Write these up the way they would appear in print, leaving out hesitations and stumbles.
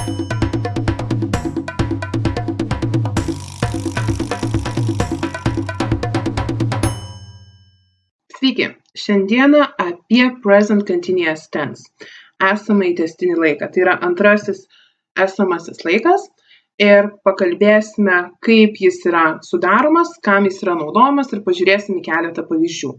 Sveiki, šiandieną apie present continuous tense, esamąjį tęstinį laiką. Tai yra antrasis esamasis laikas ir pakalbėsime, kaip jis yra sudaromas, kam jis yra naudojamas ir pažiūrėsime į keletą pavyzdžių.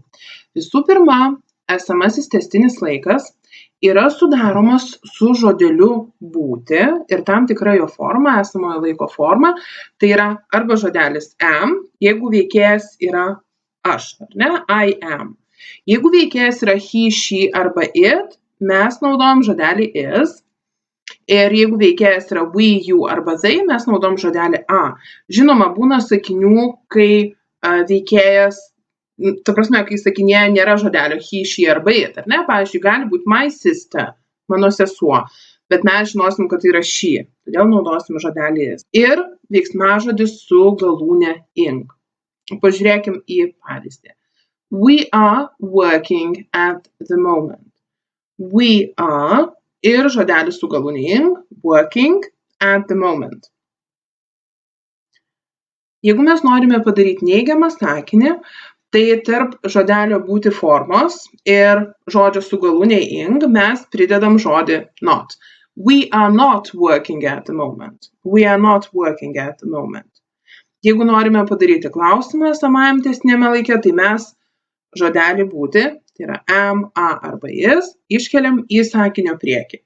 Visų pirma, esamasis tęstinis laikas yra sudaromas su žodeliu būti ir tam tikra jo forma, esamojo laiko forma, tai yra arba žodelis am, jeigu veikėjas yra aš, ar ne? I am. Jeigu veikėjas yra he, she arba it, mes naudojam žodelį is. Ir jeigu veikėjas yra we, you arba they, mes naudojam žodelį a. Žinoma, būna sakinių, kai veikėjas, ta prasme, kai sakinyje nėra žodelio he, she arba it, ar ne? Pavyzdžiui, gali būti my sister, mano sesuo, bet mes žinosim, kad tai yra she, todėl naudosim žodelį is. Ir veiksmažodis su galūne ing. Pažiūrėkim į pavyzdį. We are working at the moment. We are ir žodelis su galūne ing, working at the moment. Jeigu mes norime padaryti neigiamą sakinį, tai tarp žodelio būti formos ir žodžio su galūne ing mes pridedam žodį not. We are not working at the moment. We are not working at the moment. Jeigu norime padaryti klausimą esamajam tęstiniame laike, tai mes žodelį būti, tai yra am, a arba is, iškeliam į sakinio priekį.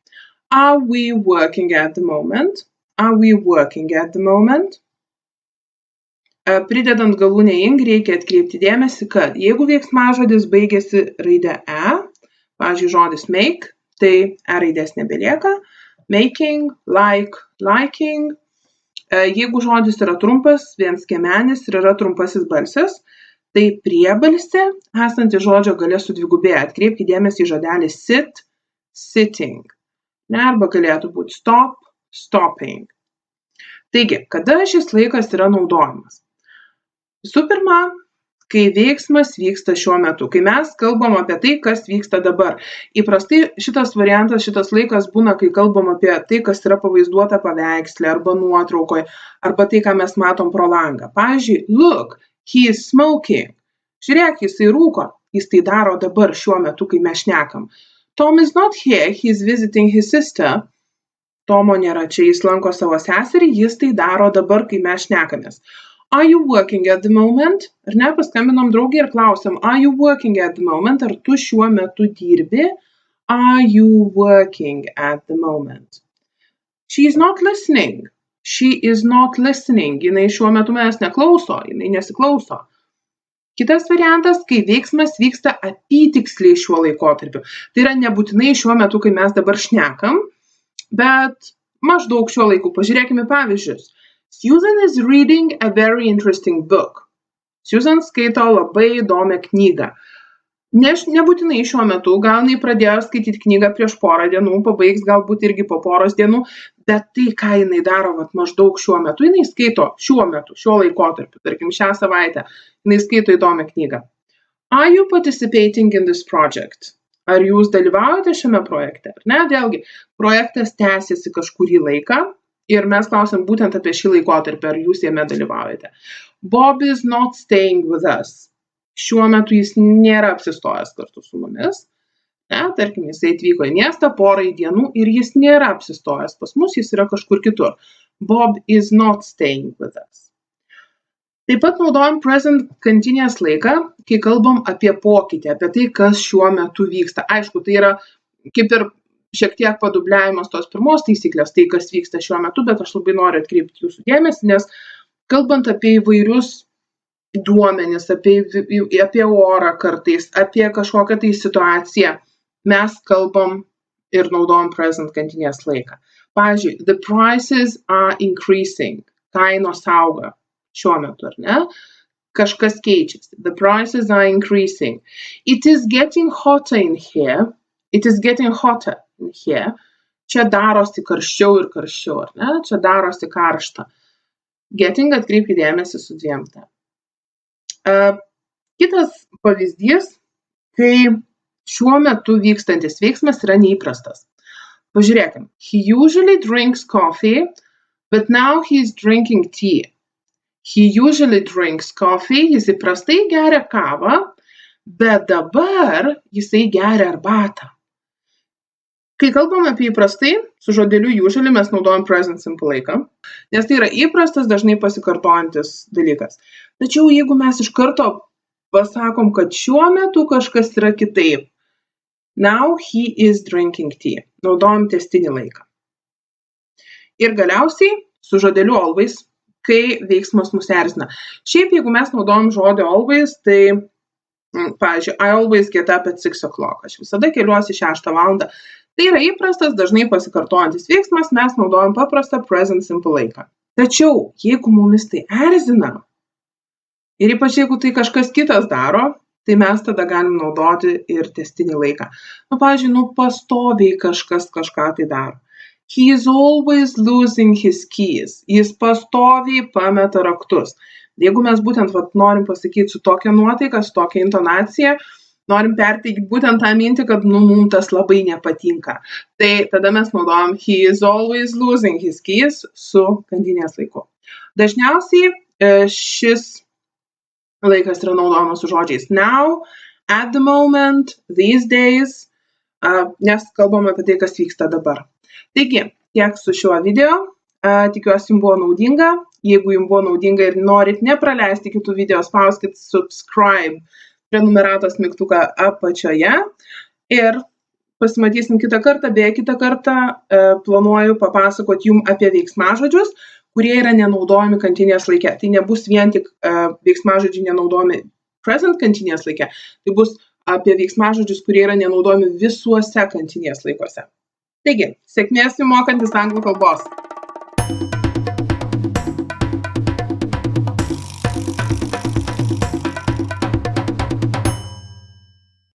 Are we working at the moment? Are we working at the moment? Pridedant galūnę ing reikia atkreipti dėmesį, kad jeigu veiksmažodis baigėsi raide e, pavyzdžiui, žodis make, tai e raidės nebelieka, making, like, liking. Jeigu žodis yra trumpas, vienskiemenis ir yra trumpasis balsis, tai priebalsė esanti žodžio gale sudvigubėja. Atkreipkite dėmesį į žodelį sit, sitting. Ne, arba galėtų būti stop, stopping. Taigi, kada šis laikas yra naudojamas? Visų pirma, kai veiksmas vyksta šiuo metu, kai mes kalbam apie tai, kas vyksta dabar. Įprastai šitas variantas, šitas laikas būna, kai kalbam apie tai, kas yra pavaizduota paveiksle arba nuotraukoje, arba tai, ką mes matom pro langą. Pavyzdžiui, look, he is smoking. Žiūrėk, jisai rūko. Jis tai daro dabar šiuo metu, kai mes šnekam. Tom is not here, he is visiting his sister. Tomo nėra čia, jis lanko savo seserį, jis tai daro dabar, kai mes šnekamės. Are you working at the moment? Ar ne, paskambinom draugį ir klausiam, are you working at the moment? Ar tu šiuo metu dirbi? Are you working at the moment? She is not listening. She is not listening. Jinai šiuo metu manęs neklauso, jinai nesiklauso. Kitas variantas, kai veiksmas vyksta apytiksliai šiuo laikotarpiu. Tai yra nebūtinai šiuo metu, kai mes dabar šnekam, bet maždaug šiuo laiku. Pažiūrėkime pavyzdžius. Susan is reading a very interesting book. Susan skaito labai įdomią knygą. Nebūtinai šiuo metu, gal jinai pradėjo skaityti knygą prieš porą dienų, pabaigs galbūt irgi po poros dienų, bet tai, ką jinai daro maždaug šiuo metu, jinai skaito šiuo metu, šiuo laikotarpiu, tarkim šią savaitę, jinai skaito įdomią knygą. Are you participating in this project? Ar jūs dalyvaujate šiame projekte? Ne, vėlgi, projektas tęsiasi kažkurį laiką. Ir mes klausim būtent apie šį laikotarpį, ar jūs jame dalyvaujate. Bob is not staying with us. Šiuo metu jis nėra apsistojęs kartu su mumis. Ne, tarkim, jis atvyko į miestą porai dienų ir jis nėra apsistojęs pas mus, jis yra kažkur kitur. Bob is not staying with us. Taip pat naudojam present continuous laiką, kai kalbam apie pokytį, apie tai, kas šiuo metu vyksta. Aišku, tai yra kaip ir šiek tiek padubliavimas tos pirmos taisyklės, tai kas vyksta šiuo metu, bet aš labai noriu atkreipti jūsų dėmesį, nes kalbant apie įvairius duomenis, apie orą kartais, apie kažkokią tai situaciją, mes kalbam ir naudojam present continuous laiką. Pavyzdžiui, the prices are increasing, kainos auga šiuo metu, ar ne? Kažkas keičiasi. The prices are increasing. It is getting hotter in here. It is getting hotter in here. Čia darosi karščiau ir karščiau, ar ne? Čia darosi karšta. Getting atkreipkite dėmesį su dviem te. Kitas pavyzdys, kai šiuo metu vykstantis veiksmas yra neįprastas. Pažiūrėkim. He usually drinks coffee, but now he's drinking tea. He usually drinks coffee, jis įprastai geria kavą, bet dabar jisai geria arbatą. Kai kalbam apie įprastai, su žodeliu usually mes naudojam present simple laiką, nes tai yra įprastas, dažnai pasikartojantis dalykas. Tačiau jeigu mes iš karto pasakom, kad šiuo metu kažkas yra kitaip, now he is drinking tea, naudojam tęstinį laiką. Ir galiausiai su žodeliu always, kai veiksmas mus erzina. Šiaip, jeigu mes naudojam žodį always, tai, pavyzdžiui, I always get up at 6 o'clock. Aš visada keliuosi 6 valandą. Tai yra įprastas, dažnai pasikartojantis veiksmas, mes naudojam paprastą present simple laiką. Tačiau, jeigu mumis tai erzina, ir ypač jeigu tai kažkas kitas daro, tai mes tada galim naudoti ir tęstinį laiką. Pavyzdžiui, pastoviai kažkas kažką tai daro. He is always losing his keys. Jis pastoviai pameta raktus. Jeigu mes būtent norim pasakyti su tokia nuotaika, su tokia intonacija, norim perteikti būtent tą mintį, kad mums tas labai nepatinka. Tai tada mes naudojam he is always losing his keys su kantinės laiku. Dažniausiai šis laikas yra naudojamas su žodžiais now, at the moment, these days, nes kalbam apie tai, kas vyksta dabar. Taigi, tiek su šiuo video. Tikiuosi, jums buvo naudinga. Jeigu jums buvo naudinga ir norit nepraleisti kitų video, spauskit subscribe prenumeratos mygtuką apačioje. Ir pasimatysim kitą kartą. Beje, kitą kartą planuoju papasakoti jums apie veiksmažodžius, kurie yra nenaudojami kantinės laike. Tai nebus vien tik veiksmažodžiai nenaudojami present kantinės laike. Tai bus apie veiksmažodžius, kurie yra nenaudojami visuose kantinės laikuose. Taigi, sėkmės jums mokantis anglų kalbos.